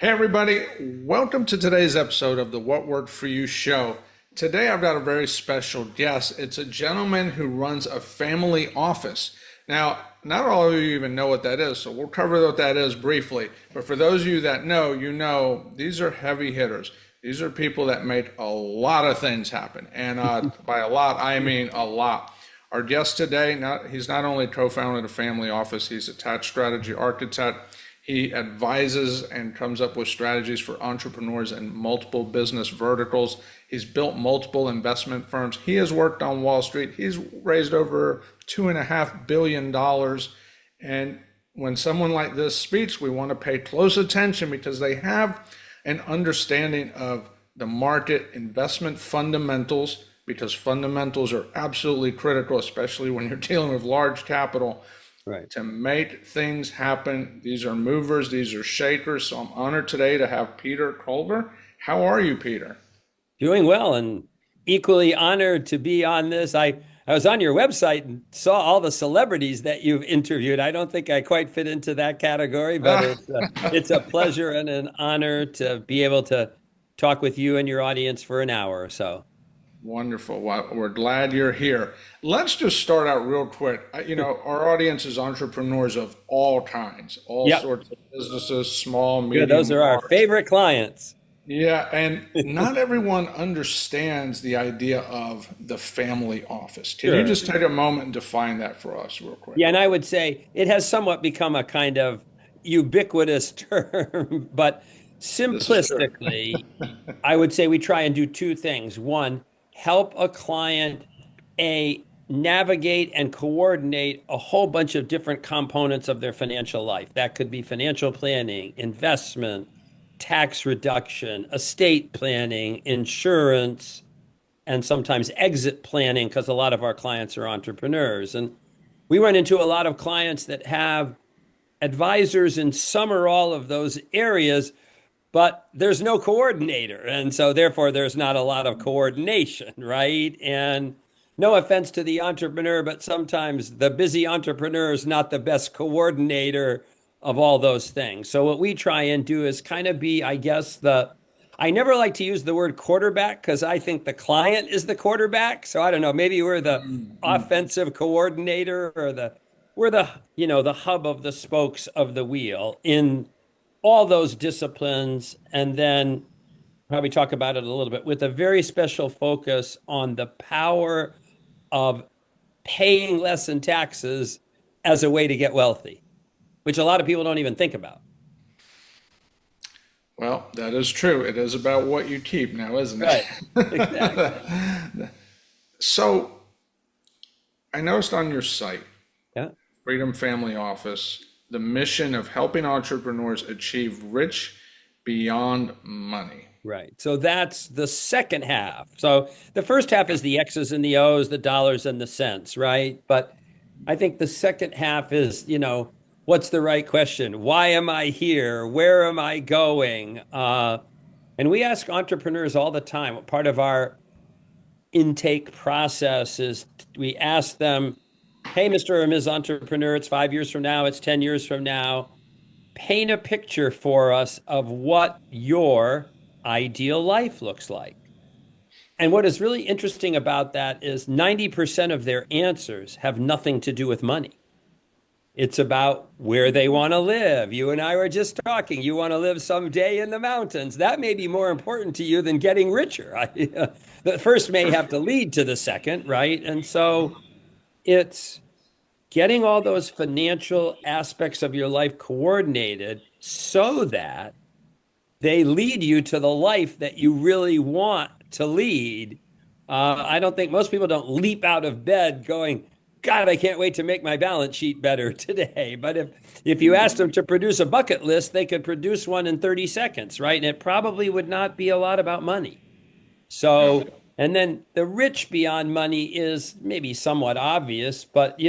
Hey, everybody, welcome to today's episode of the What Worked For You show. Today, I've got a very special guest. It's a gentleman who runs a family office. Now, not all of you even know what that is, so we'll cover what that is briefly. But for those of you that know, you know these are heavy hitters. These are people that make a lot of things happen. And by a lot, I mean a lot. Our guest today, he's not only co-founder of the family office, he's a tax strategy architect. He advises and comes up with strategies for entrepreneurs in multiple business verticals. He's built multiple investment firms. He has worked on Wall Street. He's raised over $2.5 billion. And when someone like this speaks, we want to pay close attention because they have an understanding of the market investment fundamentals, because fundamentals are absolutely critical, especially when you're dealing with large capital. Right. To make things happen. These are movers, these are shakers. So I'm honored today to have Peter Culver. How are you, Peter? Doing well and equally honored to be on this. I was on your website and saw all the celebrities that you've interviewed. I don't think I quite fit into that category, but it's a pleasure and an honor to be able to talk with you and your audience for an hour or so. Wonderful. Well, we're glad you're here. Let's just start out real quick. Our audience is entrepreneurs of all kinds, all Yep. sorts of businesses, small, Good. Those medium, are our large. favorite clients. Yeah, and not everyone understands the idea of the family office. Can you Sure. just take a moment and define that for us real quick? Yeah, and I would say it has somewhat become a kind of ubiquitous term, but This is true. simplistically, I would say we try and do two things. One, help a client navigate and coordinate a whole bunch of different components of their financial life. That could be financial planning, investment, tax reduction, estate planning, insurance, and sometimes exit planning, because a lot of our clients are entrepreneurs. And we run into a lot of clients that have advisors in some or all of those areas, but there's no coordinator. And so therefore there's not a lot of coordination, right? And no offense to the entrepreneur, but sometimes the busy entrepreneur is not the best coordinator of all those things. So what we try and do is kind of be, I guess, I never like to use the word quarterback because I think the client is the quarterback. So I don't know, maybe we're the offensive coordinator or we're the hub of the spokes of the wheel in all those disciplines, and then probably talk about it a little bit with a very special focus on the power of paying less in taxes as a way to get wealthy, which a lot of people don't even think about. Well, that is true. It is about what you keep now, isn't Right. it? Exactly. So I noticed on your site, Yeah. Freedom Family Office, the mission of helping entrepreneurs achieve rich beyond money. Right. So that's the second half. So the first half is the X's and the O's, the dollars and the cents, right? But I think the second half is, what's the right question? Why am I here? Where am I going? And we ask entrepreneurs all the time. Part of our intake process is we ask them, hey, Mr. or Ms. Entrepreneur, it's 5 years from now, it's 10 years from now. Paint a picture for us of what your ideal life looks like. And what is really interesting about that is 90% of their answers have nothing to do with money. It's about where they want to live. You and I were just talking. You want to live someday in the mountains. That may be more important to you than getting richer. The first may have to lead to the second, right? And so it's getting all those financial aspects of your life coordinated so that they lead you to the life that you really want to lead. I don't think most people don't leap out of bed going, God, I can't wait to make my balance sheet better today. But if you asked them to produce a bucket list, they could produce one in 30 seconds, right? And it probably would not be a lot about money. So, and then the rich beyond money is maybe somewhat obvious, but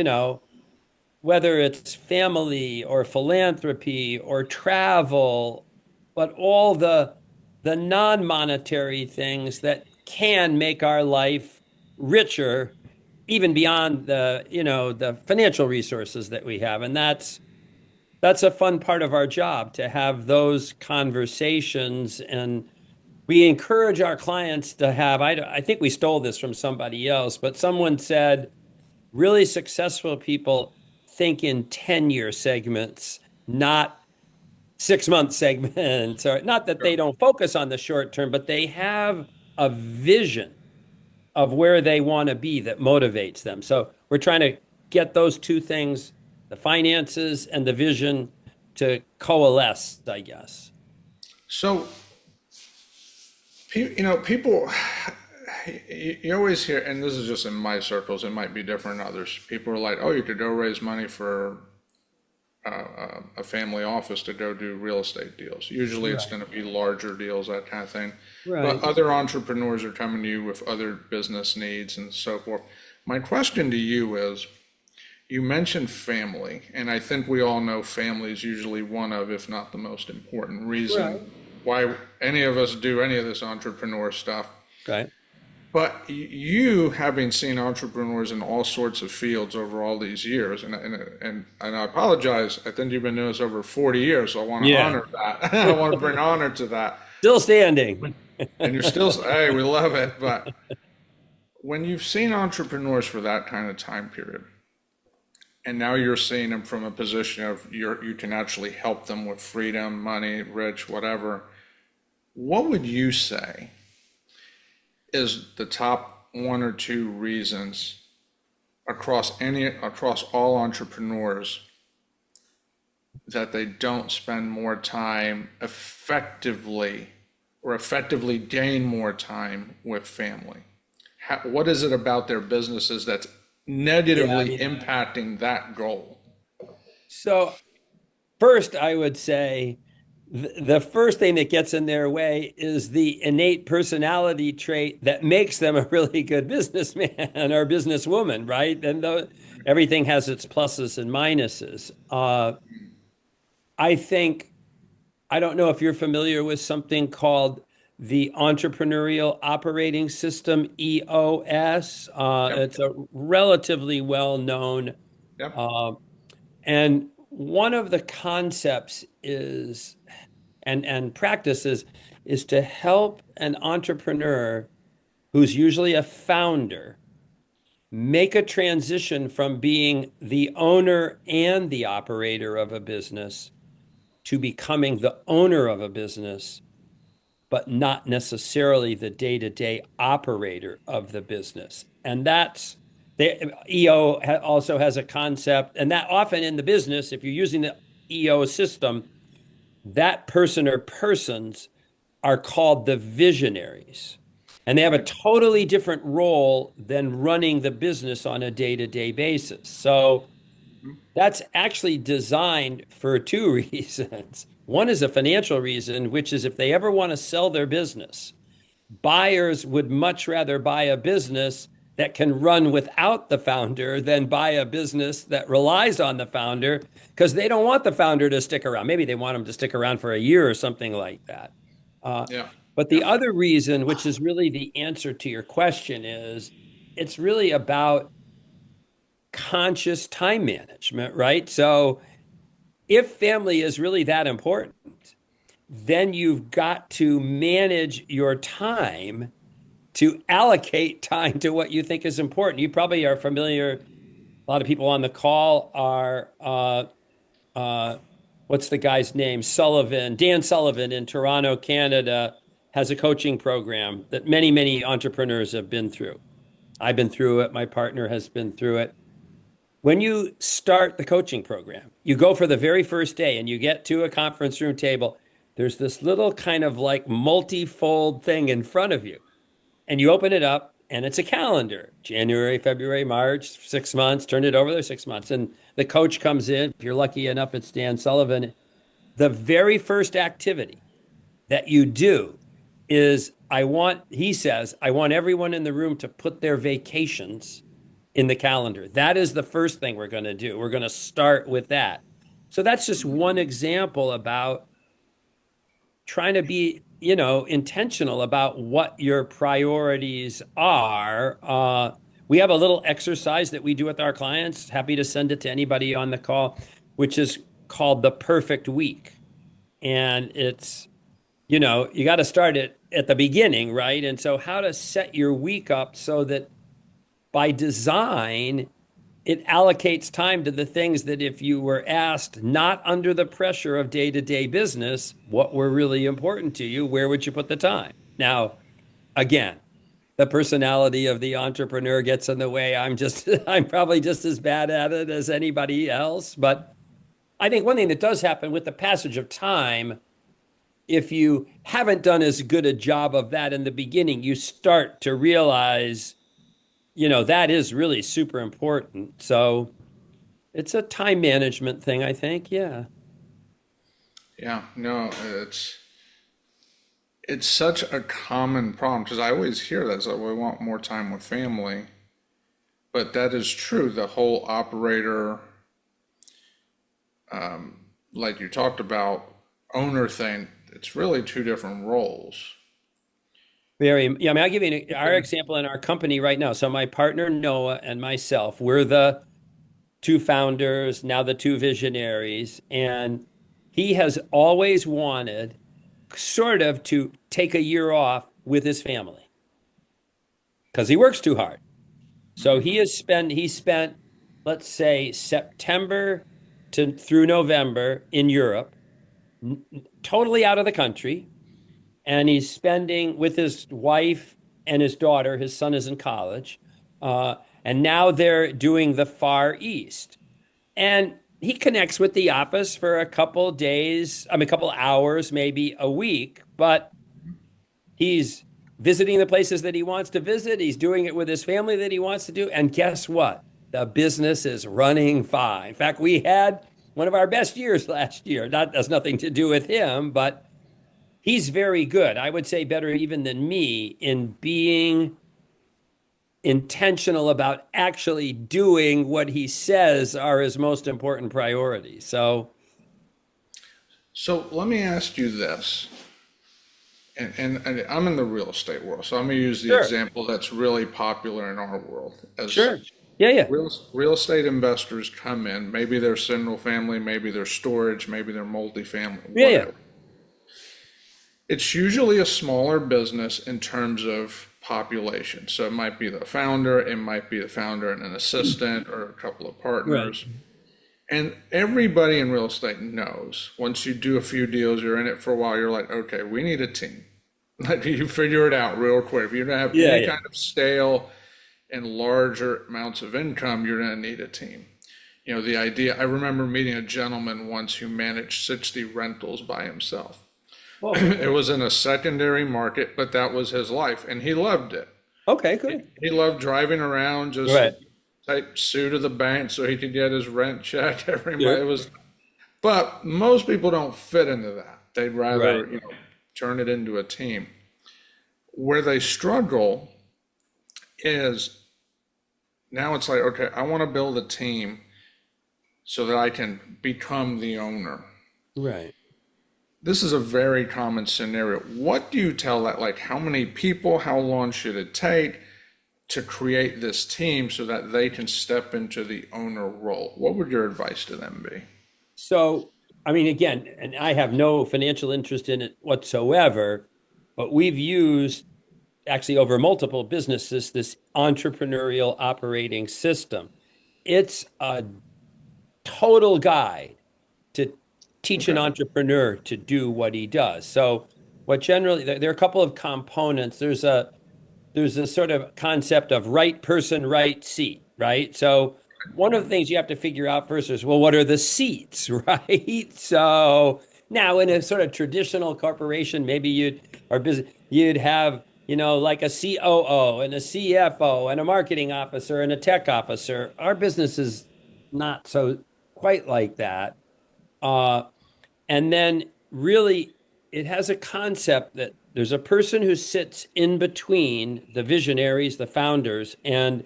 whether it's family or philanthropy or travel, but all the non-monetary things that can make our life richer, even beyond the financial resources that we have. And that's that's a fun part of our job to have those conversations. And we encourage our clients to have, I think we stole this from somebody else, but someone said really successful people think in 10-year segments, not 6-month segments, or not that they Sure. don't focus on the short term, but they have a vision of where they want to be that motivates them. So we're trying to get those two things, the finances and the vision, to coalesce, I guess. So, people, you always hear, and this is just in my circles, it might be different in others. People are like, oh, you could go raise money for a family office to go do real estate deals. Usually it's Right. going to be larger deals, that kind of thing. But Right. other entrepreneurs are coming to you with other business needs and so forth. My question to you is, you mentioned family, and I think we all know family is usually one of, if not the most important Right. reason why any of us do any of this entrepreneur stuff. Right. But you, having seen entrepreneurs in all sorts of fields over all these years, and I apologize, I think you've been doing this over 40 years, so I want to Yeah. honor that. I want to bring honor to that. Still standing. And you're still, hey, we love it. But when you've seen entrepreneurs for that kind of time period, and now you're seeing them from a position of you can actually help them with freedom, money, rich, whatever, what would you say is the top one or two reasons across all entrepreneurs that they don't spend more time effectively or effectively gain more time with family? What is it about their businesses that's Yeah. negatively impacting that goal? So first, I would say the first thing that gets in their way is the innate personality trait that makes them a really good businessman or businesswoman, right? And everything has its pluses and minuses. I think, I don't know if you're familiar with something called the Entrepreneurial Operating System, EOS. Yep, It's a relatively well-known, yep, uh, and one of the concepts is and practices is to help an entrepreneur who's usually a founder make a transition from being the owner and the operator of a business to becoming the owner of a business, but not necessarily the day-to-day operator of the business. And that's the also has a concept, and that often in the business, if you're using the EO system, that person or persons are called the visionaries. And they have a right. totally different role than running the business on a day-to-day basis. So that's actually designed for two reasons. One is a financial reason, which is if they ever want to sell their business, buyers would much rather buy a business that can run without the founder than buy a business that relies on the founder because they don't want the founder to stick around. Maybe they want them to stick around for a year or something like that. Uh, Yeah, but the yeah, other reason, which is really the answer to your question, is it's really about conscious time management, right? So if family is really that important, then you've got to manage your time to allocate time to what you think is important. You probably are familiar. A lot of people on the call are, uh, what's the guy's name? Sullivan, Dan Sullivan in Toronto, Canada, has a coaching program that many, many entrepreneurs have been through. I've been through it. My partner has been through it. When you start the coaching program, you go for the very first day and you get to a conference room table. There's this little kind of like multi-fold thing in front of you. And you open it up and it's a calendar: January, February, March, 6 months. Turn it over there, 6 months. And the coach comes in. If you're lucky enough, it's Dan Sullivan. The very first activity that you do is he says, I want everyone in the room to put their vacations in the calendar. That is the first thing we're going to do. We're going to start with that. So that's just one example about trying to be, intentional about what your priorities are. We have a little exercise that we do with our clients. Happy to send it to anybody on the call, which is called the perfect week. And it's, you got to start it at the beginning, right? And so how to set your week up so that by design, it allocates time to the things that if you were asked, not under the pressure of day-to-day business, what were really important to you, where would you put the time? Now, again, the personality of the entrepreneur gets in the way. I'm probably just as bad at it as anybody else. But I think one thing that does happen with the passage of time, if you haven't done as good a job of that in the beginning, you start to realize, that is really super important. So it's a time management thing, I think. Yeah. Yeah, no, it's such a common problem because I always hear that, so we want more time with family. But that is true. The whole operator, like you talked about, owner thing, it's really two different roles. Very, yeah. I mean, I'll give you our example in our company right now. So my partner Noah and myself, we're the two founders, now the two visionaries, and he has always wanted sort of to take a year off with his family because he works too hard. So he spent, let's say, September to through November in Europe, totally out of the country, and he's spending with his wife and his daughter. His son is in college, and now they're doing the Far East. And he connects with the office for a couple days, I mean, a couple hours, maybe a week, but he's visiting the places that he wants to visit. He's doing it with his family that he wants to do. And guess what? The business is running fine. In fact, we had one of our best years last year. That has nothing to do with him, but he's very good. I would say better even than me in being intentional about actually doing what he says are his most important priorities. So, So let me ask you this, and I'm in the real estate world, so I'm going to use the sure, example that's really popular in our world. As sure. Yeah, yeah. real estate investors come in, maybe they're single family, maybe they're storage, maybe they're multifamily, Yeah, yeah. whatever. It's usually a smaller business in terms of population. So it might be the founder, it might be the founder and an assistant or a couple of Right. partners. And everybody in real estate knows once you do a few deals, you're in it for a while, you're like, okay, we need a team. Like you figure it out real quick. If you don't have Yeah, any yeah. kind of stale and larger amounts of income, you're going to need a team. The idea, I remember meeting a gentleman once who managed 60 rentals by himself. Well, It was in a secondary market, but that was his life, and he loved it. okay, good. He loved driving around, just Right. type sue to the bank so he could get his rent check every month. Sure. It was, but most people don't fit into that. They'd Right. rather, turn it into a team. Where they struggle is now it's like, okay, I want to build a team so that I can become the owner. Right. This is a very common scenario. What do you tell that? Like, how many people, how long should it take to create this team so that they can step into the owner role? What would your advice to them be? So, I mean, again, and I have no financial interest in it whatsoever, but we've used actually over multiple businesses this entrepreneurial operating system. It's a total guide to teach an Okay. entrepreneur to do what he does. So, what generally there are a couple of components. There's a sort of concept of right person, right seat, right? So one of the things you have to figure out first is, well, what are the seats, right? So now in a sort of traditional corporation, maybe you'd have, like a COO and a CFO and a marketing officer and a tech officer. Our business is not so quite like that. Uh, and then really, it has a concept that there's a person who sits in between the visionaries, the founders, and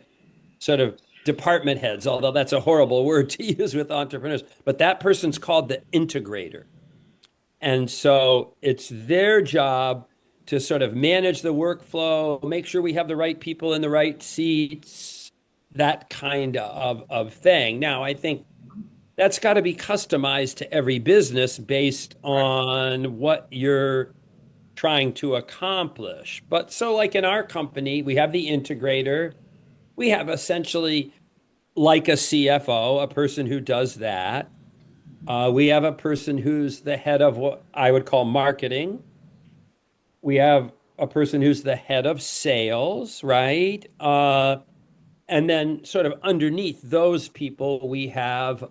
sort of department heads, although that's a horrible word to use with entrepreneurs. But that person's called the integrator. And so it's their job to sort of manage the workflow, make sure we have the right people in the right seats, that kind of thing. Now, I think that's got to be customized to every business based Right. on what you're trying to accomplish. But so, like in our company, we have the integrator. We have essentially like a CFO, a person who does that. We have a person who's the head of what I would call marketing. We have a person who's the head of sales, right? And then, sort of underneath those people, we have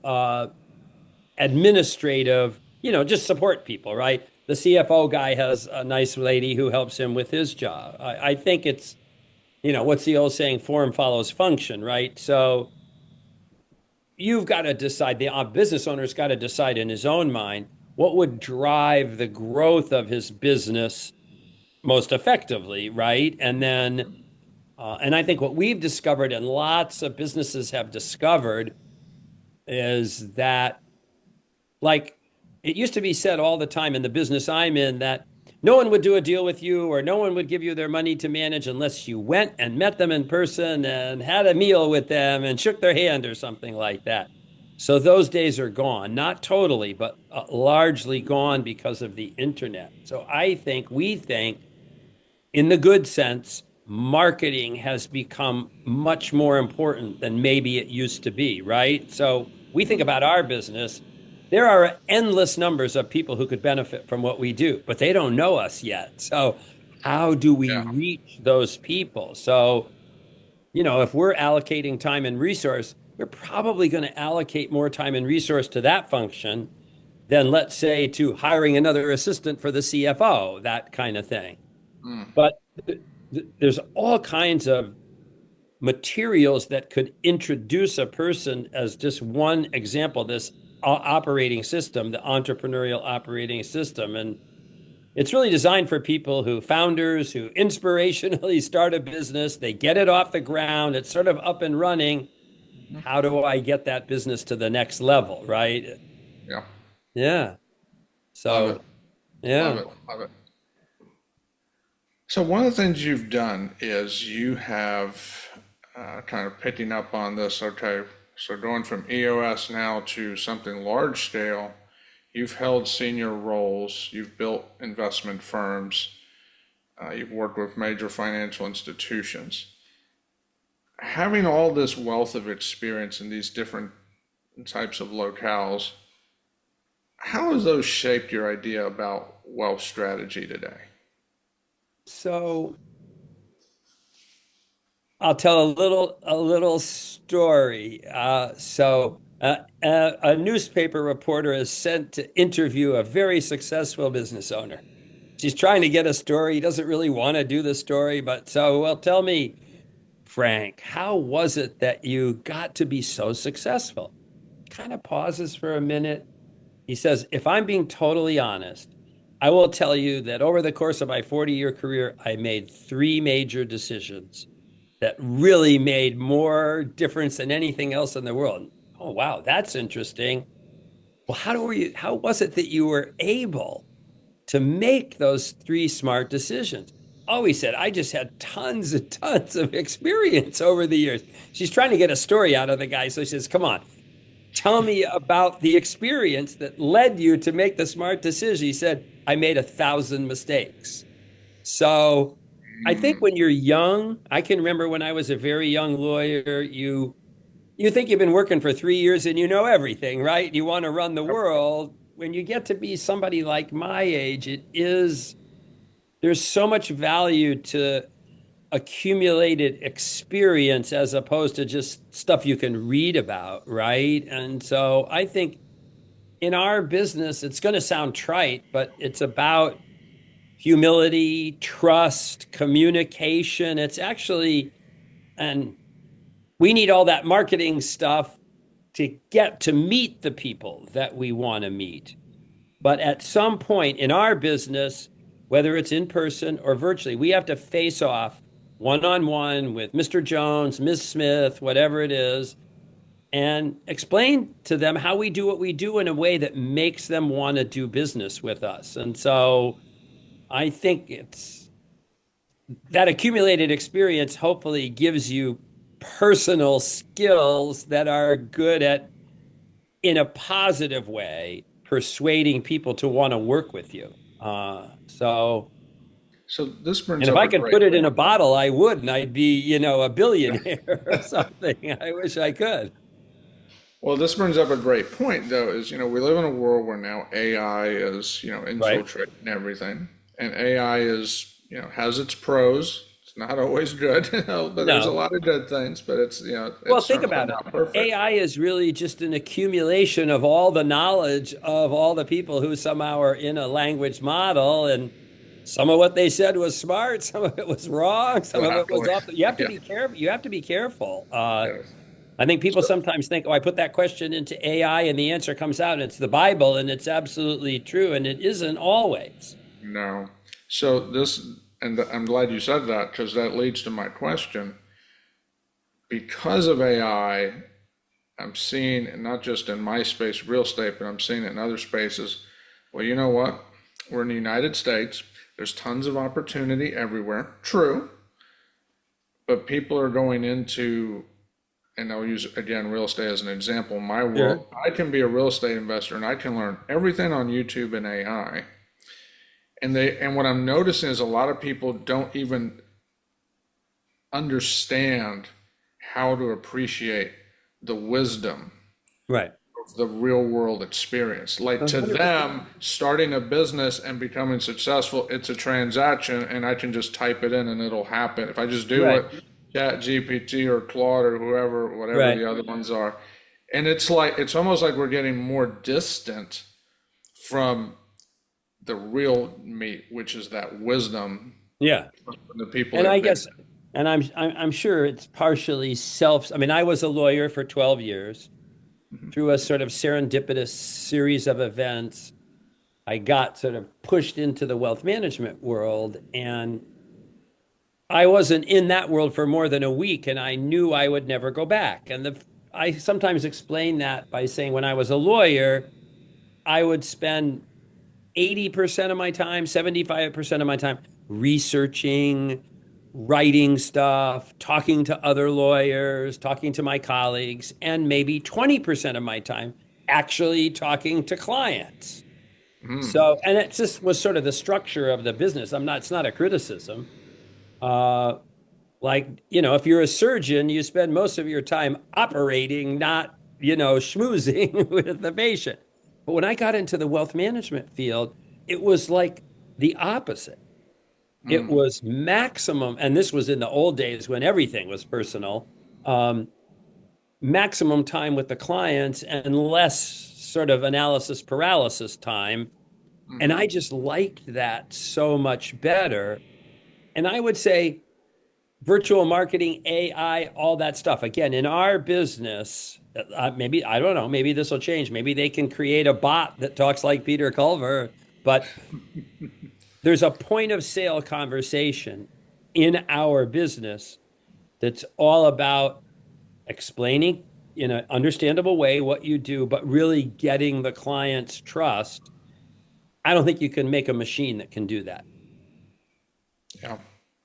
administrative, just support people, right? The CFO guy has a nice lady who helps him with his job. I think it's, what's the old saying? Form follows function, right? So you've got to decide, the business owner's got to decide in his own mind what would drive the growth of his business most effectively, right? And I think what we've discovered, and lots of businesses have discovered, is that, like, it used to be said all the time in the business I'm in, that no one would do a deal with you or no one would give you their money to manage unless you went and met them in person and had a meal with them and shook their hand or something like that. So those days are gone, not totally, but largely gone because of the internet. So we think, in the good sense, marketing has become much more important than maybe it used to be, right? So we think about our business. There are endless numbers of people who could benefit from what we do, but they don't know us yet. So how do we Yeah. reach those people? So, if we're allocating time and resource, we're probably going to allocate more time and resource to that function than, let's say, to hiring another assistant for the CFO, that kind of thing. Mm. But there's all kinds of materials that could introduce a person, as just one example, this operating system, the entrepreneurial operating system. And it's really designed for people founders who inspirationally start a business, they get it off the ground, it's sort of up and running. How do I get that business to the next level, right? Yeah. Yeah. Love it. So, Love yeah. it. Love it. So one of the things you've done is you have kind of picking up on this. Okay, so going from EOS now to something large scale, you've held senior roles, you've built investment firms, you've worked with major financial institutions. Having all this wealth of experience in these different types of locales, how has those shaped your idea about wealth strategy today? So I'll tell a little story. A newspaper reporter is sent to interview a very successful business owner. She's trying to get a story. He doesn't really want to do the story, but so, well, tell me, Frank, how was it that you got to be so successful? Kind of pauses for a minute. He says, if I'm being totally honest, I will tell you that over the course of my 40-year career, I made three major decisions that really made more difference than anything else in the world. Oh, wow, that's interesting. Well, how was it that you were able to make those three smart decisions? Oh, he said, I just had tons and tons of experience over the years. She's trying to get a story out of the guy. So she says, come on, tell me about the experience that led you to make the smart decision. He said, I made 1,000 mistakes. So I think when you're young, I can remember when I was a very young lawyer, you think you've been working for 3 years and you know everything, right? You want to run the world. When you get to be somebody like my age, there's so much value to accumulated experience as opposed to just stuff you can read about, right? And so I think in our business, it's going to sound trite, but it's about humility, trust, communication. It's actually, and we need all that marketing stuff to get to meet the people that we want to meet. But at some point in our business, whether it's in person or virtually, we have to face off one on one with Mr. Jones, Ms. Smith, whatever it is, and explain to them how we do what we do in a way that makes them want to do business with us. And so I think it's that accumulated experience hopefully gives you personal skills that are good at in a positive way, persuading people to want to work with you. So, So this brings and if up I a could great put it in a bottle, I would, and I'd be, a billionaire or something. I wish I could. Well, this brings up a great point, though, is, we live in a world where now AI is, Right? infiltrating everything. And AI is, has its pros. It's not always good, but there's a No. lot of good things, but it's, Well, it's think certainly about it. not perfect. AI is really just an accumulation of all the knowledge of all the people who somehow are in a language model, and some of what they said was smart, some of it was wrong, some of it was Exactly. off. You have to Yeah. be careful. You have to be careful. Yes. I think people So, sometimes think, oh, I put that question into AI and the answer comes out and it's the Bible and it's absolutely true, and it isn't always. no. So this, and I'm glad you said that because that leads to my question. Because of AI, I'm seeing, not just in my space, real estate, but I'm seeing it in other spaces. Well, you know what? We're in the United States. There's tons of opportunity everywhere. True. But people are going into, and I'll use again real estate as an example. In my Sure. world, I can be a real estate investor and I can learn everything on YouTube and AI. And what I'm noticing is a lot of people don't even understand how to appreciate the wisdom Right. of the real world experience. Like to 100%. them, starting a business and becoming successful, it's a transaction and I can just type it in and it'll happen. If I just do Right. what Chat GPT or Claude or whoever, whatever Right. the other ones are. And it's like, it's almost like we're getting more distant from the real meat, which is that wisdom Yeah. from the people And that I have been. guess, and I'm sure it's partially self. I mean, I was a lawyer for 12 years. Through a sort of serendipitous series of events, I got sort of pushed into the wealth management world, and I wasn't in that world for more than a week, and I knew I would never go back. And I sometimes explain that by saying when I was a lawyer, I would spend 80% of my time, 75% of my time researching, writing stuff, talking to other lawyers, talking to my colleagues, and maybe 20% of my time actually talking to clients. So, and it just was sort of the structure of the business. It's not a criticism. Uh, if you're a surgeon, you spend most of your time operating, not, schmoozing with the patient. But when I got into the wealth management field, it was like the opposite. It was maximum, and this was in the old days when everything was personal, um, maximum time with the clients and less sort of analysis paralysis time. And I just liked that so much better. And I would say, virtual marketing, AI, all that stuff. Again, in our business, maybe, I don't know, maybe this will change. Maybe they can create a bot that talks like Peter Culver, but there's a point of sale conversation in our business that's all about explaining in an understandable way what you do, but really getting the client's trust. I don't think you can make a machine that can do that. Yeah.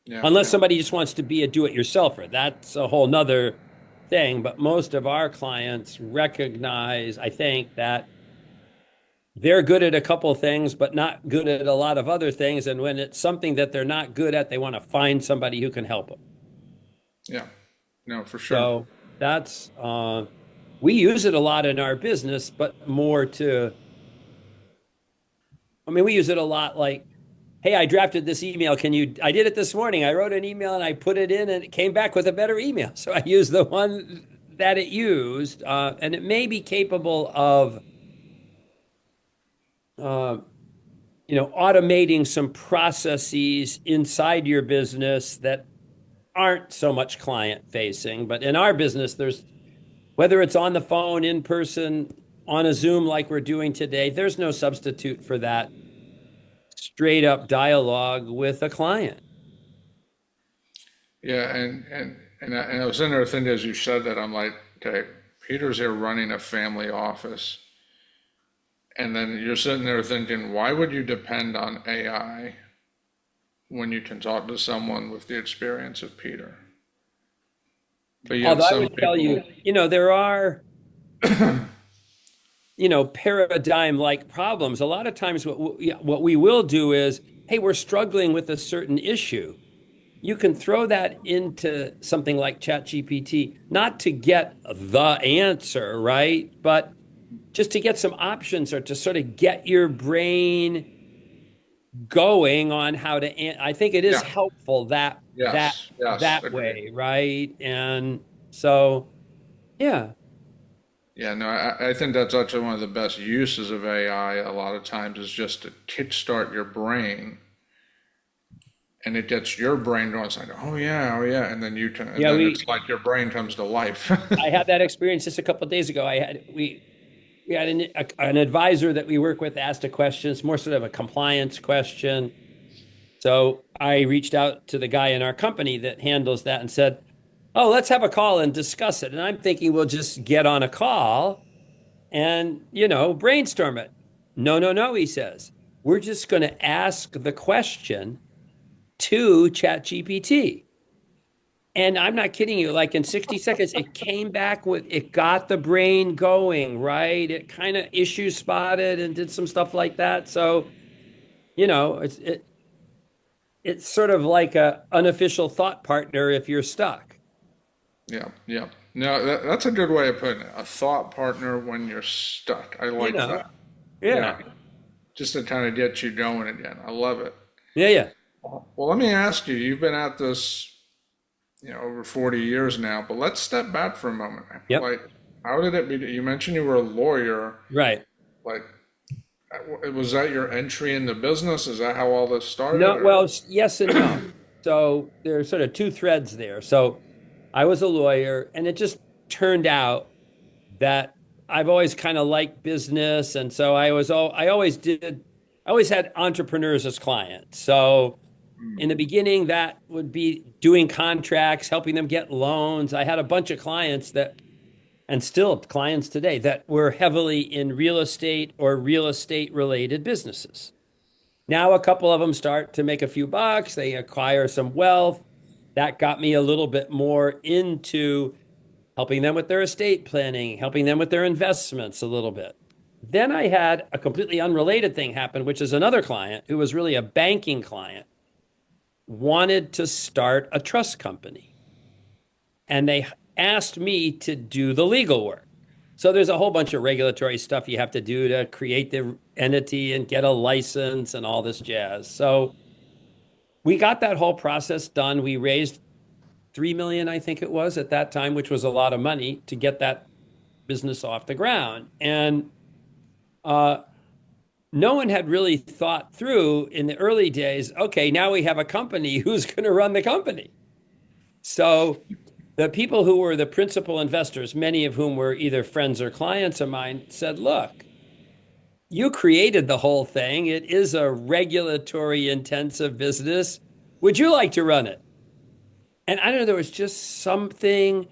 Yeah. Unless Yeah. somebody just wants to be a do-it-yourselfer. That's a whole nother thing. But most of our clients recognize, I think, that they're good at a couple things, but not good at a lot of other things. And when it's something that they're not good at, they want to find somebody who can help them. Yeah. No, for sure. So that's we use it a lot in our business, but more to, I mean, we use it a lot like, hey, I drafted this email. I did it this morning. I wrote an email and I put it in and it came back with a better email. So I used the one that it used, and it may be capable of, uh, automating some processes inside your business that aren't so much client facing. But in our business, whether it's on the phone, in person, on a Zoom like we're doing today, there's no substitute for that straight up dialogue with a client. Yeah, and I was in there thinking as you said that, I'm like, okay, Peter's here running a family office. And then you're sitting there thinking, why would you depend on AI when you can talk to someone with the experience of Peter? But yet Although I some would tell people, you, there are paradigm like problems. A lot of times what we will do is, hey, we're struggling with a certain issue. You can throw that into something like ChatGPT, not to get the answer, right? But just to get some options or to sort of get your brain going on how to I think it is Yeah. helpful that Yes. Yes. that Agreed. way, right? And so yeah. Yeah, no, I think that's actually one of the best uses of AI a lot of times is just to kickstart your brain and it gets your brain going. It's like, oh yeah, and then and Yeah, then we it's like your brain comes to life. I had that experience just a couple of days ago. We had an advisor that we work with asked a question. It's more sort of a compliance question. So I reached out to the guy in our company that handles that and said, "Oh, let's have a call and discuss it." And I'm thinking we'll just get on a call and, brainstorm it. No, no, no, he says. We're just going to ask the question to ChatGPT. And I'm not kidding you, like in 60 seconds, it got the brain going, right? It kind of issue spotted and did some stuff like that. So, it's sort of like a unofficial thought partner if you're stuck. Yeah, yeah. No, that's a good way of putting it. A thought partner when you're stuck. I You like know, that. yeah, Yeah, just to kind of get you going again. I love it. yeah, yeah. Well, let me ask you, you've been at this, over 40 years now, but let's step back for a moment. Yep, Like, how did it be? You mentioned you were a lawyer. right. Like, was that your entry in the business? Is that how all this started? No, Or well, yes and no. So there's sort of two threads there. So I was a lawyer, and it just turned out that I've always kind of liked business, and so I always had entrepreneurs as clients. So in the beginning, that would be doing contracts, helping them get loans. I had a bunch of clients that, and still clients today, that were heavily in real estate or real estate related businesses. Now, a couple of them start to make a few bucks, they acquire some wealth. That got me a little bit more into helping them with their estate planning, helping them with their investments a little bit. Then I had a completely unrelated thing happen, which is another client who was really a banking client, wanted to start a trust company. And they asked me to do the legal work. So there's a whole bunch of regulatory stuff you have to do to create the entity and get a license and all this jazz. So we got that whole process done. We raised 3 million, I think it was at that time, which was a lot of money to get that business off the ground. And uh, no one had really thought through in the early days, okay, now we have a company, who's going to run the company? So the people who were the principal investors, many of whom were either friends or clients of mine, said, look, you created the whole thing. It is a regulatory intensive business. Would you like to run it? And I don't know, there was just something.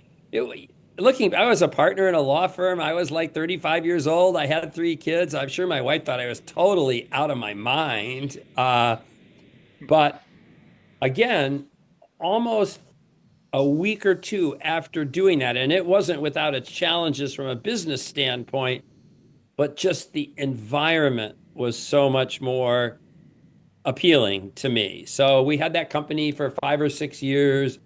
Looking, I was a partner in a law firm. I was like 35 years old. I had three kids. I'm sure my wife thought I was totally out of my mind. But again, almost a week or two after doing that, and it wasn't without its challenges from a business standpoint, but just the environment was so much more appealing to me. So we had that company for 5 or 6 years.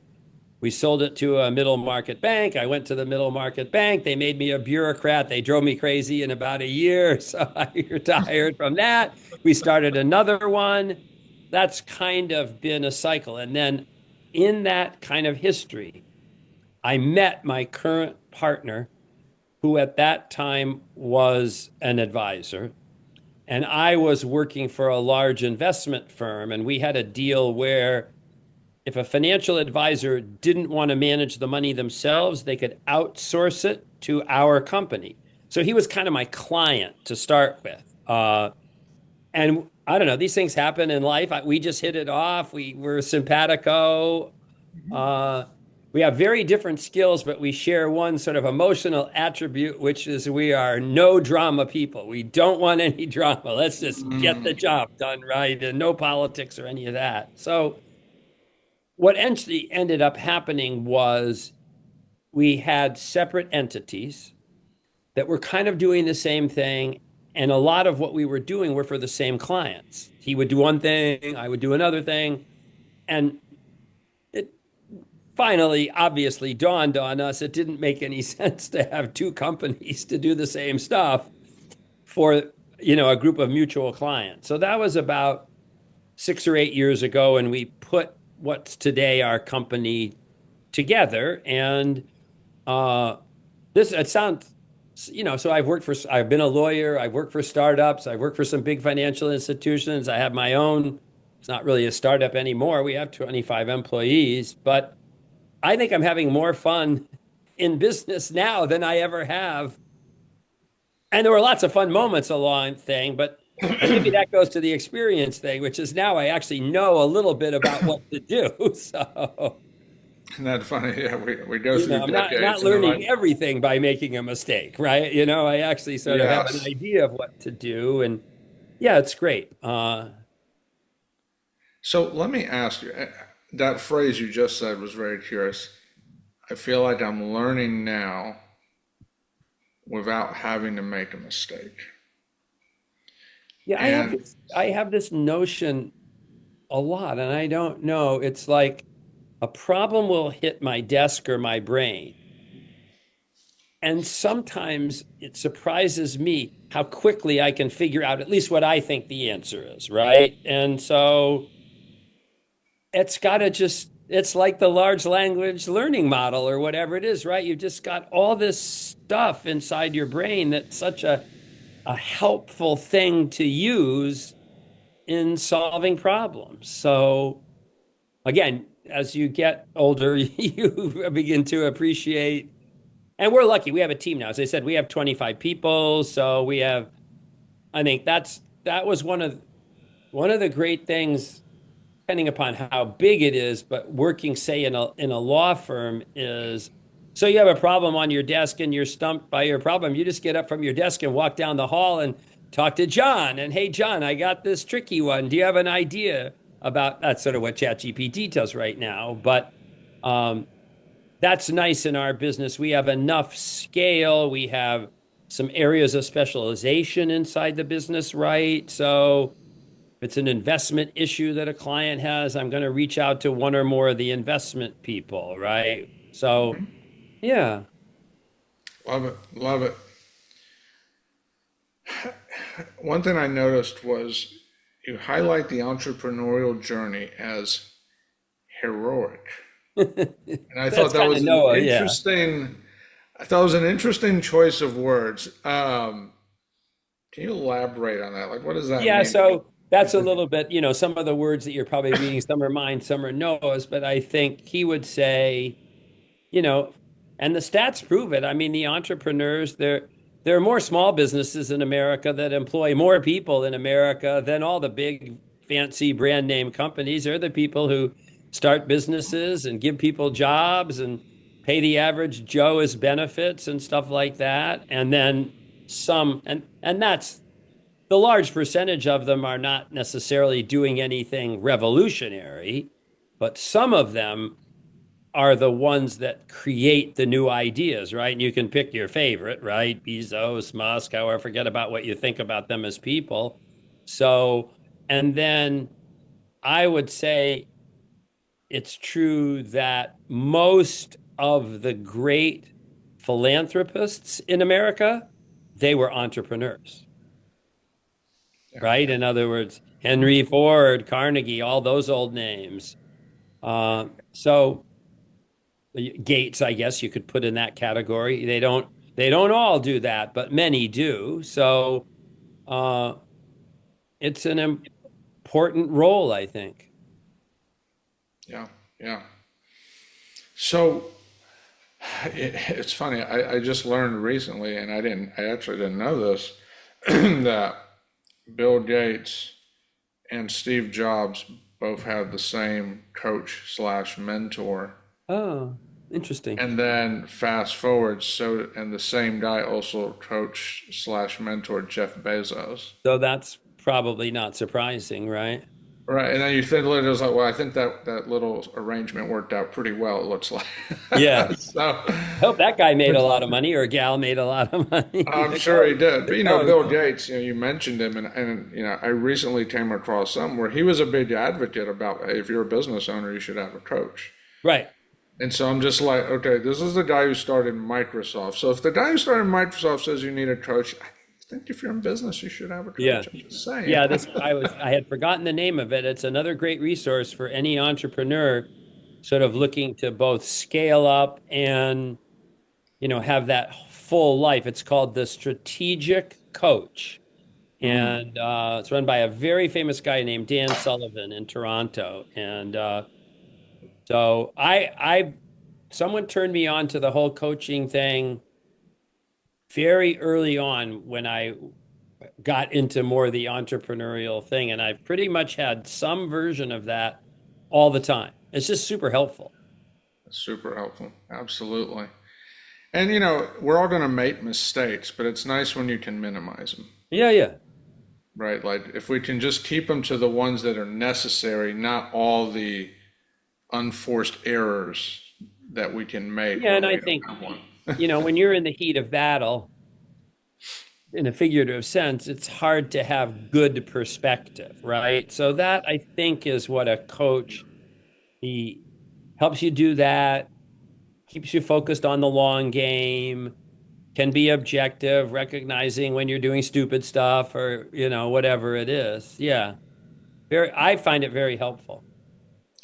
We sold it to a middle market bank. I went to the middle market bank. They made me a bureaucrat. They drove me crazy in about a year. So I retired from that. We started another one. That's kind of been a cycle. And then in that kind of history, I met my current partner, who at that time was an advisor. And I was working for a large investment firm. And we had a deal where if a financial advisor didn't want to manage the money themselves, they could outsource it to our company. So he was kind of my client to start with. And I don't know, these things happen in life. We just hit it off. We were simpatico. Uh, we have very different skills, but we share one sort of emotional attribute, which is we are no drama people. We don't want any drama. Let's just get the job done right and no politics or any of that. So what actually ended up happening was we had separate entities. that were kind of doing the same thing. And a lot of what we were doing were for the same clients. He would do one thing, I would do another thing. And it finally, obviously, dawned on us it didn't make any sense to have two companies to do the same stuff for, a group of mutual clients. So that was about 6 or 8 years ago, and we put what's today our company together. And uh, this it sounds, so I've been a lawyer, I've worked for startups, I've worked for some big financial institutions. I have my own. It's not really a startup anymore. We have 25 employees, but I think I'm having more fun in business now than I ever have. And there were lots of fun moments along thing, but and maybe that goes to the experience thing, which is now I actually know a little bit about what to do. So, Isn't that funny? Yeah, we go through I'm not decades and they're like, learning everything by making a mistake, right? I actually sort of have an yes. idea of what to do, and yeah, it's great. So let me ask you, that phrase you just said was very curious. I feel like I'm learning now without having to make a mistake. Yeah, And I have this notion a lot, and I don't know. It's like a problem will hit my desk or my brain. And sometimes it surprises me how quickly I can figure out at least what I think the answer is, right? And so it's got to it's like the large language learning model or whatever it is, right? You've just got all this stuff inside your brain that's such a helpful thing to use in solving problems. So again, as you get older, you begin to appreciate, and we're lucky. We have a team now. As I said, we have 25 people. So I think that was one of the great things, depending upon how big it is, but working, say, in a law firm is, so you have a problem on your desk and you're stumped by your problem. You just get up from your desk and walk down the hall and talk to John. And hey, John, I got this tricky one. Do you have an idea about that's sort of what ChatGPT does right now? But um, that's nice in our business. We have enough scale. We have some areas of specialization inside the business, right? So if it's an investment issue that a client has, I'm going to reach out to one or more of the investment people, right? So, yeah. love it, love it. One thing I noticed was you highlight the entrepreneurial journey as heroic. And I thought That's that kind of was an Noah, yeah. interesting, I thought it was an interesting choice of words. Can you elaborate on that? Like, what does that Yeah, mean? so that's a little bit, some of the words that you're probably reading, some are mine, some are Noah's, but I think he would say, you know, and the stats prove it. I mean, the entrepreneurs, there are more small businesses in America that employ more people in America than all the big fancy brand name companies. They're the people who start businesses and give people jobs and pay the average Joe as benefits and stuff like that. And then some, and that's the large percentage of them are not necessarily doing anything revolutionary, but some of them are the ones that create the new ideas, right? And you can pick your favorite, right? Bezos, Musk, however, forget about what you think about them as people. So, and then I would say it's true that most of the great philanthropists in America, they were entrepreneurs, Yeah, right? In other words, Henry Ford, Carnegie, all those old names. So Gates, I guess you could put in that category. They don't all do that, but many do. So uh, it's an important role, I think. yeah, yeah. So it's funny. I just learned recently, and I actually didn't know this, that Bill Gates and Steve Jobs both had the same coach slash mentor. Oh, interesting. And then fast forward, so and the same guy also coach slash mentor Jeff Bezos. So that's probably not surprising, right? Right, and then you think it was like, well, I think that little arrangement worked out pretty well, it looks like. Yeah. So, I hope that guy made a lot of money or a gal made a lot of money. I'm sure he did. But Going Bill well. Gates, you mentioned him, and I recently came across something where he was a big advocate about, hey, if you're a business owner, you should have a coach. Right. And so I'm just like, okay, this is the guy who started Microsoft. So if the guy who started Microsoft says you need a coach, I think if you're in business, you should have a Yeah. coach. I'm just saying. Yeah, this I had forgotten the name of it. It's another great resource for any entrepreneur sort of looking to both scale up and, have that full life. It's called the Strategic Coach. Mm, And it's run by a very famous guy named Dan Sullivan in Toronto. And so someone turned me on to the whole coaching thing very early on when I got into more of the entrepreneurial thing. And I've pretty much had some version of that all the time. It's just super helpful. super helpful. Absolutely. And we're all going to make mistakes, but it's nice when you can minimize them, Yeah, yeah. right? Like if we can just keep them to the ones that are necessary, not all the unforced errors that we can make Yeah, and when I we don't think, have one. when you're in the heat of battle, in a figurative sense, it's hard to have good perspective, right? So that I think is what a coach, he helps you do that, keeps you focused on the long game, can be objective, recognizing when you're doing stupid stuff or, whatever it is. Yeah. I find it very helpful.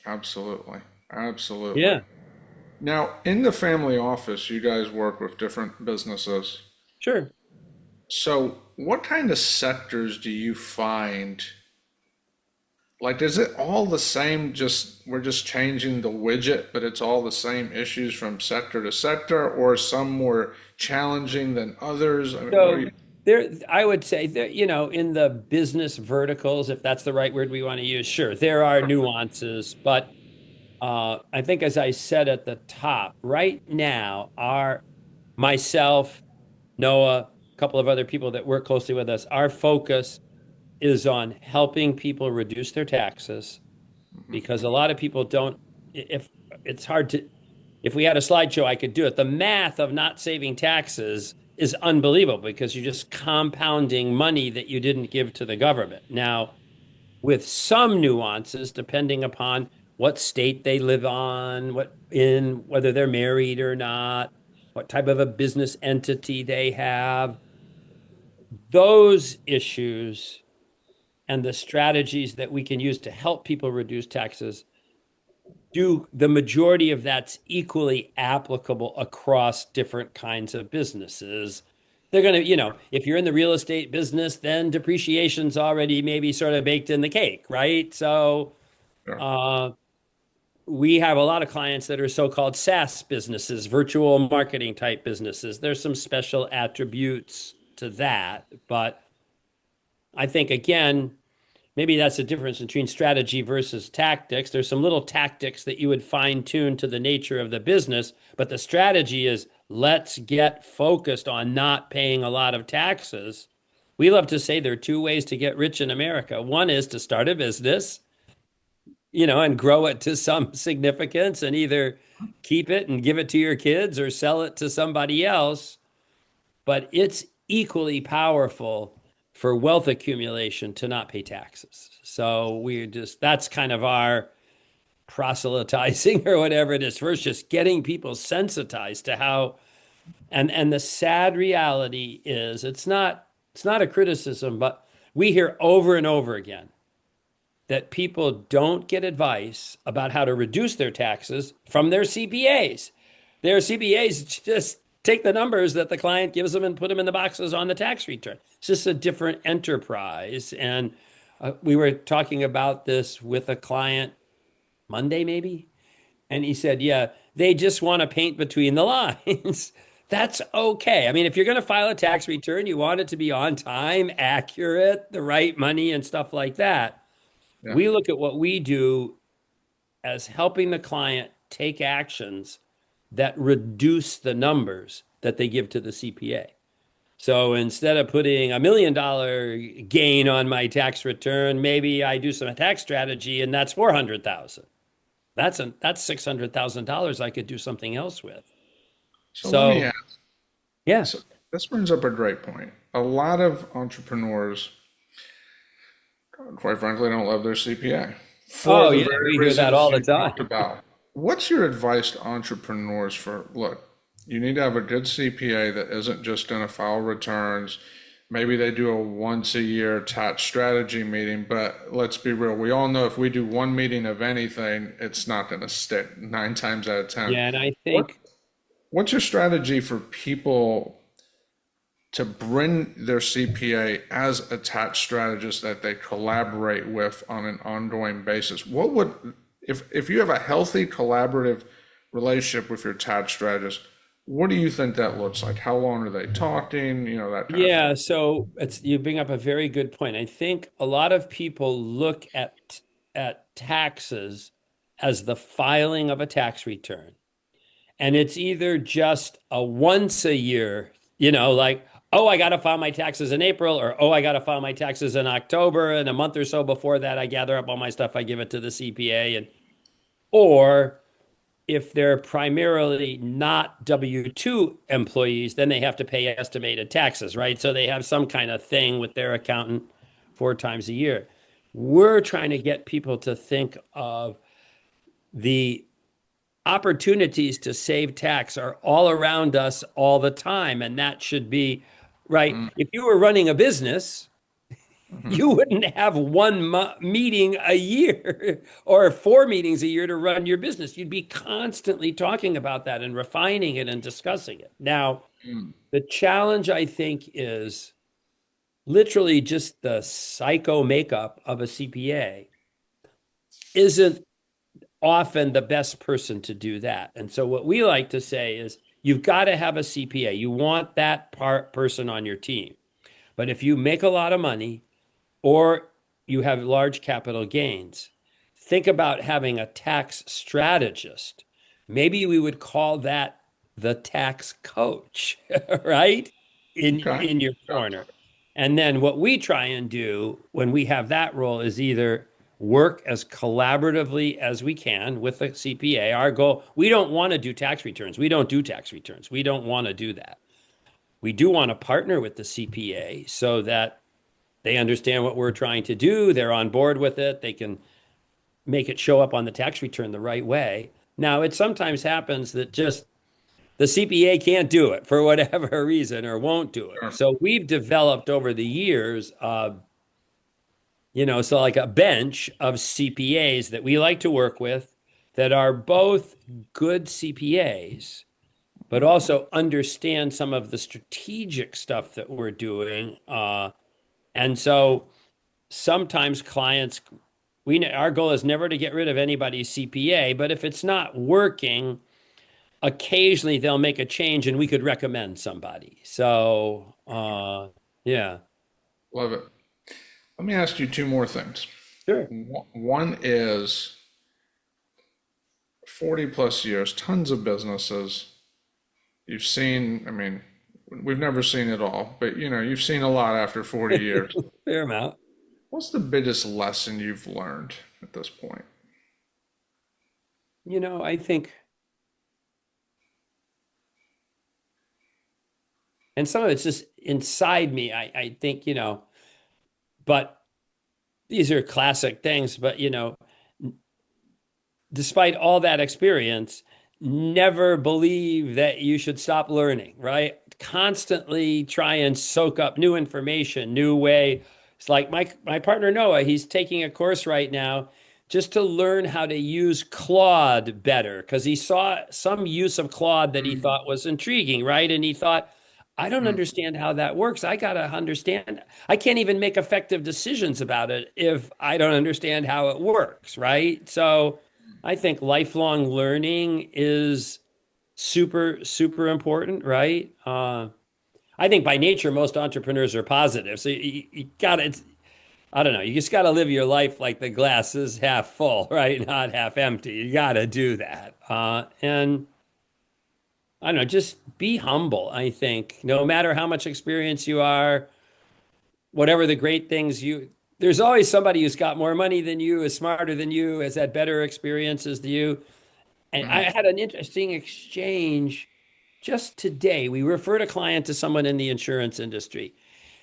Absolutely. Absolutely. Yeah, Now, in the family office, you guys work with different businesses. sure. So, what kind of sectors do you find? Like, is it all the same? Just we're just changing the widget, but it's all the same issues from sector to sector, or some more challenging than others? I mean, what do So you? I would say that, in the business verticals, if that's the right word we want to use, sure, there are nuances, but I think as I said at the top, right now, myself, Noah, a couple of other people that work closely with us, our focus is on helping people reduce their taxes because a lot of people don't, if it's hard to, if we had a slideshow, I could do it. The math of not saving taxes is unbelievable because you're just compounding money that you didn't give to the government. Now, with some nuances, depending upon what state they live on, whether they're married or not, what type of a business entity they have, those issues and the strategies that we can use to help people reduce taxes do the majority of that's equally applicable across different kinds of businesses. They're going to, if you're in the real estate business, then depreciation's already maybe sort of baked in the cake, right? So Yeah, uh, we have a lot of clients that are so-called SaaS businesses, virtual marketing type businesses. There's some special attributes to that, but I think again, maybe that's the difference between strategy versus tactics. There's some little tactics that you would fine tune to the nature of the business, but the strategy is let's get focused on not paying a lot of taxes. We love to say there are two ways to get rich in America. One is to start a business, and grow it to some significance and either keep it and give it to your kids or sell it to somebody else. But it's equally powerful for wealth accumulation to not pay taxes. So that's kind of our proselytizing or whatever it is. First, just getting people sensitized to how, and the sad reality is it's not a criticism, but we hear over and over again that people don't get advice about how to reduce their taxes from their CPAs. Their CPAs just take the numbers that the client gives them and put them in the boxes on the tax return. It's just a different enterprise. And we were talking about this with a client Monday, maybe. And he said, yeah, they just want to paint between the lines. That's okay. I mean, if you're going to file a tax return, you want it to be on time, accurate, the right money, and stuff like that. yeah, We look at what we do as helping the client take actions that reduce the numbers that they give to the CPA. So instead of putting $1 million gain on my tax return, maybe I do some tax strategy and that's 400,000. That's $600,000 I could do something else with. So let me So ask. yeah. So this brings up a great point. A lot of entrepreneurs, quite frankly, don't love their CPA for Oh the yeah, very we hear that reasons all the you talked time. about. What's your advice to entrepreneurs for, look, you need to have a good CPA that isn't just going to file returns. Maybe they do a once a year tax strategy meeting, but let's be real. We all know if we do one meeting of anything, it's not going to stick 9 times out of 10. Yeah, and I What, think what's your strategy for people to bring their CPA as a tax strategist that they collaborate with on an ongoing basis? What would, if you have a healthy collaborative relationship with your tax strategist, what do you think that looks like? How long are they talking? That kind of thing. yeah, so it's you bring up a very good point. I think a lot of people look at taxes as the filing of a tax return. And it's either just a once a year, like, oh, I got to file my taxes in April, or oh, I got to file my taxes in October, and a month or so before that, I gather up all my stuff, I give it to the CPA, or if they're primarily not W-2 employees, then they have to pay estimated taxes, right? So they have some kind of thing with their accountant 4 times a year. We're trying to get people to think of the opportunities to save tax are all around us all the time. And that should be right. If you were running a business, Mm-hmm. you wouldn't have one meeting a year or 4 meetings a year to run your business. You'd be constantly talking about that and refining it and discussing it. Now, the challenge, I think, is literally just the psycho makeup of a CPA isn't often the best person to do that. And so what we like to say is you've got to have a CPA. You want that person on your team. But if you make a lot of money or you have large capital gains, think about having a tax strategist. Maybe we would call that the tax coach, right? Okay. In your Yeah. corner. And then what we try and do when we have that role is either work as collaboratively as we can with the CPA. Our goal, we don't want to do tax returns. We don't do tax returns. We don't want to do that. We do want to partner with the CPA so that they understand what we're trying to do. They're on board with it. They can make it show up on the tax return the right way. Now, it sometimes happens that just the CPA can't do it for whatever reason or won't do it. Sure. So we've developed over the years, so like a bench of CPAs that we like to work with that are both good CPAs, but also understand some of the strategic stuff that we're doing. And so sometimes clients, our goal is never to get rid of anybody's CPA, but if it's not working, occasionally they'll make a change and we could recommend somebody. So, yeah. Love it. Let me ask you two more things. Sure. One is 40 plus years, tons of businesses. You've seen, I mean, we've never seen it all, but you've seen a lot after 40 years. Fair amount. What's the biggest lesson you've learned at this point? I think, and some of it's just inside me. I think, but these are classic things, but, despite all that experience, never believe that you should stop learning, right? Constantly try and soak up new information, new way. It's like my partner Noah, he's taking a course right now just to learn how to use Claude better because he saw some use of Claude that he Mm, thought was intriguing, right? And he thought, I don't mm, understand how that works. I got to understand. I can't even make effective decisions about it if I don't understand how it works, right? So I think lifelong learning is super, super important, right? I think by nature, most entrepreneurs are positive. So you got to, I don't know, you just got to live your life like the glass is half full, right? Not half empty. You got to do that. And I don't know, just be humble, I think. No matter how much experience you are, whatever the great things there's always somebody who's got more money than you, is smarter than you, has had better experiences than you. And I Mhm. had an interesting exchange just today. We referred a client to someone in the insurance industry.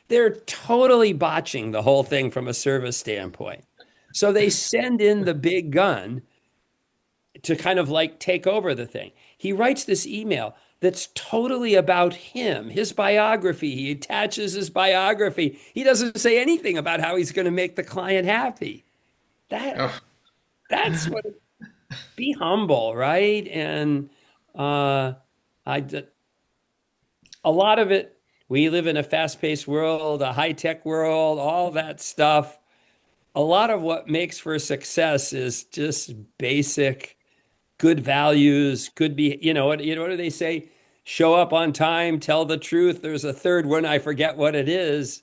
They're totally botching the whole thing from a service standpoint. So they send in the big gun to kind of like take over the thing. He writes this email that's totally about him, his biography. He attaches his biography. He doesn't say anything about how he's going to make the client happy. That Oh, that's what be humble, right? And uh I a lot of it, we live in a fast-paced world, a high-tech world, all that stuff. A lot of what makes for success is just basic good values, could be, what do they say? Show up on time, tell the truth. There's a third one, I forget what it is.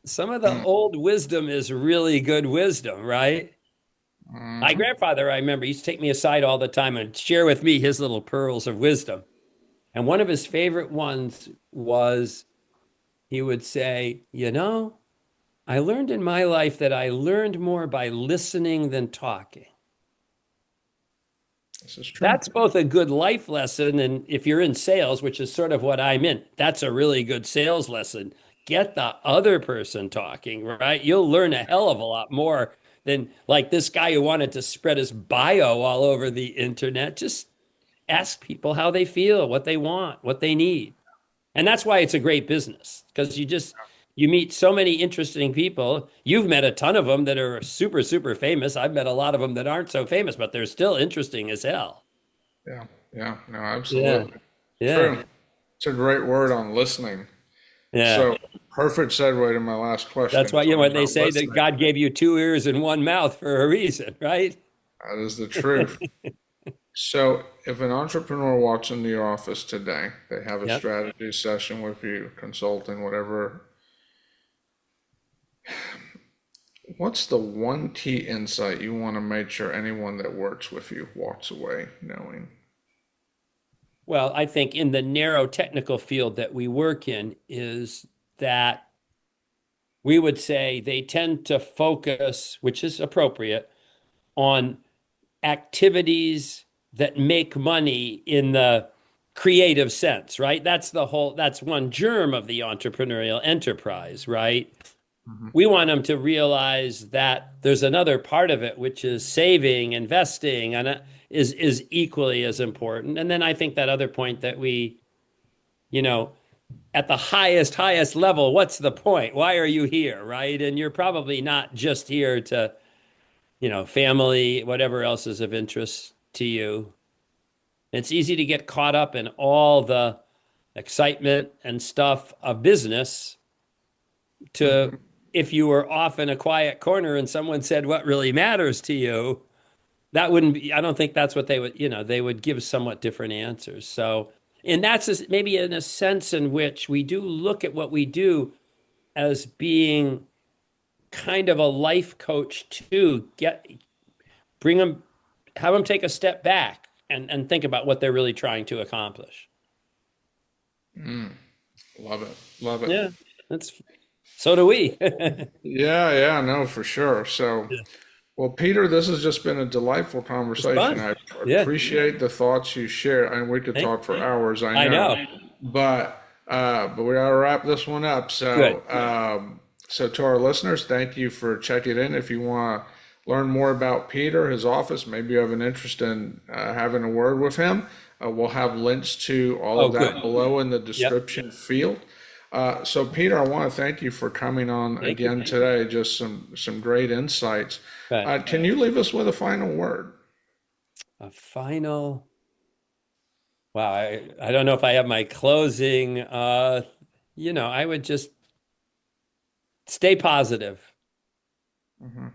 Some of the mm, old wisdom is really good wisdom, right? My mhm. grandfather, I remember, used to take me aside all the time and share with me his little pearls of wisdom. And one of his favorite ones was he would say, I learned in my life that I learned more by listening than talking. This is true. That's both a good life lesson, and if you're in sales, which is sort of what I'm in, that's a really good sales lesson. Get the other person talking, right? You'll learn a hell of a lot more than like this guy who wanted to spread his bio all over the internet. Just ask people how they feel, what they want, what they need. And that's why it's a great business because you meet so many interesting people. You've met a ton of them that are super, super famous. I've met a lot of them that aren't so famous, but they're still interesting as hell. Yeah, yeah, no, Yeah. absolutely. Yeah. True. It's a great word on listening. Yeah. So, perfect segue to my last That's question, why, talking when they about say that listening. God gave you two ears and one mouth for a reason, right? That is the truth. So, if an entrepreneur walks into your office today, they have a Yep. strategy session with you, consulting, whatever, what's the one key insight you want to make sure anyone that works with you walks away knowing? Well, I think in the narrow technical field that we work in is that we would say they tend to focus, which is appropriate, on activities that make money in the creative sense, right? That's one germ of the entrepreneurial enterprise, right? Mhm. We want them to realize that there's another part of it, which is saving, investing, and is equally as important. And then I think that other point that you know, at the highest level, what's the point? Why are you here, right? And you're probably not just here to, family, whatever else is of interest to you. It's easy to get caught up in all the excitement and stuff of business to Mhm. if you were off in a quiet corner and someone said what really matters to you, that wouldn't be, I don't think that's what they would give somewhat different answers. So, and maybe in a sense in which we do look at what we do as being kind of a life coach too. Bring them, have them take a step back and think about what they're really trying to accomplish. Love it. Love it. Yeah, that's so do we. Yeah, yeah, no, for sure. So, well, Peter, this has just been a delightful It's conversation. fun. I Yeah, appreciate the thoughts you share, and we could talk for hours, I I know, know. but we gotta wrap this one up. Good. So to our listeners, thank you for checking in. If you want to learn more about Peter, his office, maybe you have an interest in having a word with him, we'll have links to all Oh, of good. that below in the Yep. description field. So Peter, I want to thank you for coming on Thank you. again today. Just some great insights. Right. Can you leave us with a final word? A final. Wow. I don't know if I have my closing. I would just stay positive. Mhm.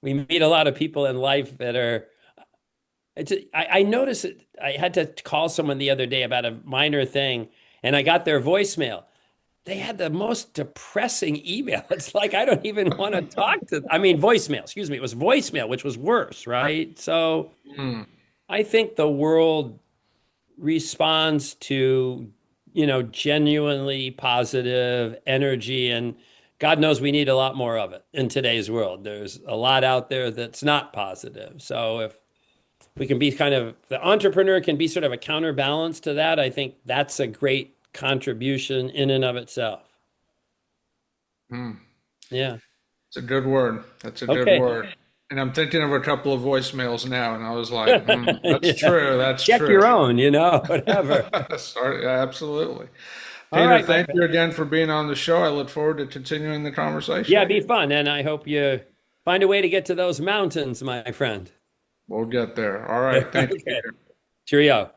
We meet a lot of people in life that are. I noticed it. I had to call someone the other day about a minor thing, and I got their voicemail. They had the most depressing email. It's like I don't even want to talk to. I mean, voicemail. Excuse me. It was voicemail, which was worse, right? So Mm, I think the world responds to, genuinely positive energy. And God knows we need a lot more of it in today's world. There's a lot out there that's not positive. So if we can be the entrepreneur can be sort of a counterbalance to that, I think that's a great contribution in and of itself. Hmm. Yeah. It's a good word. That's a good Okay. word. And I'm thinking of a couple of voicemails now, and I was like, that's Yeah. true. That's Check true. your own, whatever. Sorry, yeah, absolutely. All Peter, right, my thank friend. you again for being on the show. I look forward to continuing the Yeah, conversation. be fun. And I hope you find a way to get to those mountains, my friend. We'll get there. All right. Thank you, Okay. Peter. Cheerio.